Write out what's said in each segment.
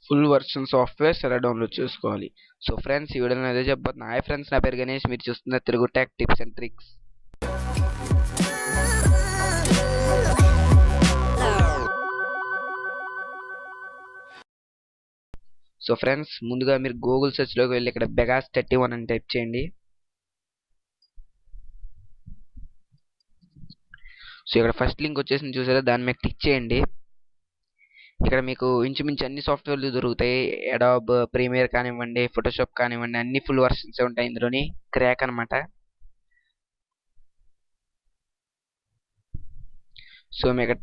Full version softwares ఎలా download చేసుకోవాలి. So friends, ఈ వీడియోలో అదే చెప్పబోతున్నా. హాయ్ ఫ్రెండ్స్, నా పేరు గణేష్. మీరు చూస్తున్న Telugu tech tips and tricks. So friends, ముందుగా మీరు గూగుల్ సెర్చ్లోకి వెళ్ళి ఇక్కడ బెగాస్ 31 అని టైప్ చేయండి. సో ఇక్కడ ఫస్ట్ లింక్ వచ్చేసి చూసారా, దాని మీద క్లిక్ చేయండి. ఇక్కడ మీకు ఇంచుమించు అన్ని సాఫ్ట్వేర్లు దొరుకుతాయి. అడాబ్ ప్రీమియర్ కానివ్వండి, ఫోటోషాప్ కానివ్వండి, అన్ని ఫుల్ వర్షన్స్ ఉంటాయి ఇందులోని. క్రాక్ అనమాట. సో మీకు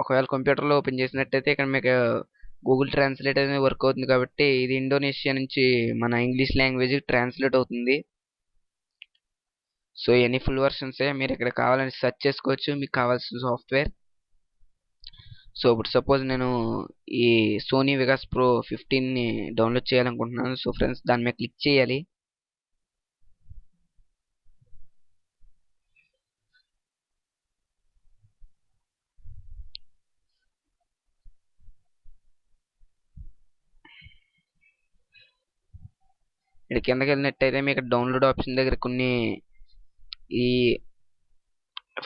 ఒకవేళ కంప్యూటర్లో ఓపెన్ చేసినట్టయితే ఇక్కడ మీకు గూగుల్ ట్రాన్స్లేట్ అనేది వర్క్ అవుతుంది, కాబట్టి ఇది ఇండోనేషియా నుంచి మన ఇంగ్లీష్ లాంగ్వేజ్ ట్రాన్స్లేట్ అవుతుంది. సో ఇవన్నీ ఫుల్ వర్షన్సే. మీరు ఇక్కడ కావాలని సెర్చ్ చేసుకోవచ్చు మీకు కావాల్సిన సాఫ్ట్వేర్. సో ఇప్పుడు సపోజ్ నేను ఈ సోనీ వెగాస్ ప్రో 15ని డౌన్లోడ్ చేయాలనుకుంటున్నాను. సో ఫ్రెండ్స్, దాని మీద క్లిక్ చేయాలి. ఇక్కడ కిందకి వెళ్ళినట్టయితే మీకు డౌన్లోడ్ ఆప్షన్ దగ్గర కొన్ని ఈ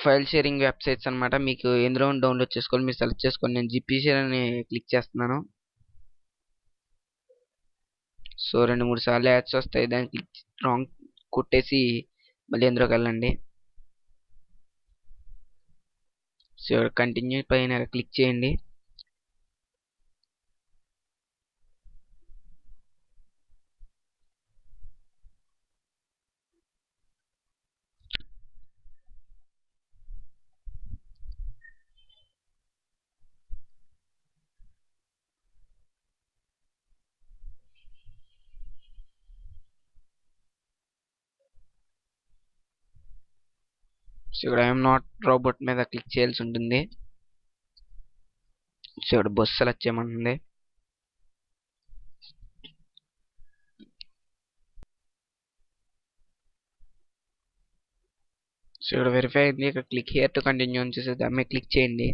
ఫైల్ షేరింగ్ వెబ్సైట్స్ అనమాట. మీకు ఎందులో డౌన్లోడ్ చేసుకోవాలి మీరు సెలెక్ట్ చేసుకోండి. నేను జిపిసి అని క్లిక్ చేస్తున్నాను. సో 2-3 సార్లు యాడ్స్ వస్తాయి. దాన్ని క్లిక్ రాంగ్ కొట్టేసి మళ్ళీ ఎందులోకి వెళ్ళండి. సో కంటిన్యూ పైన క్లిక్ చేయండి. సో ఇక్కడ ఐఎమ్ నాట్ రోబోట్ మీద క్లిక్ చేయాల్సి ఉంటుంది. సో ఇక్కడ బస్సు సెలెక్ట్ చేయమంటుంది. సో ఇక్కడ వెరిఫై అయింది. ఇక్కడ క్లిక్ హియర్ టు కంటిన్యూ అని చేసి దాని మీద క్లిక్ చేయండి.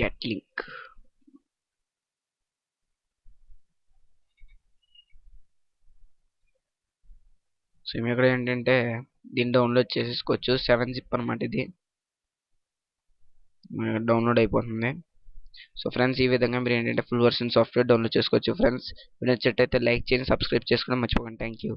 Get link. సో ఇక్కడ ఏంటంటే దీన్ని డౌన్లోడ్ చేసేసుకోవచ్చు. 7-zip అనమాట. ఇది డౌన్లోడ్ అయిపోతుంది. సో ఫ్రెండ్స్, ఈ విధంగా మీరు ఏంటంటే ఫుల్ వర్షన్ సాఫ్ట్వేర్ డౌన్లోడ్ చేసుకోవచ్చు. ఫ్రెండ్స్, వీడియో నచ్చినట్టయితే లైక్ చేయండి, సబ్స్క్రైబ్ చేసుకోవడం మర్చిపోకండి. Thank you.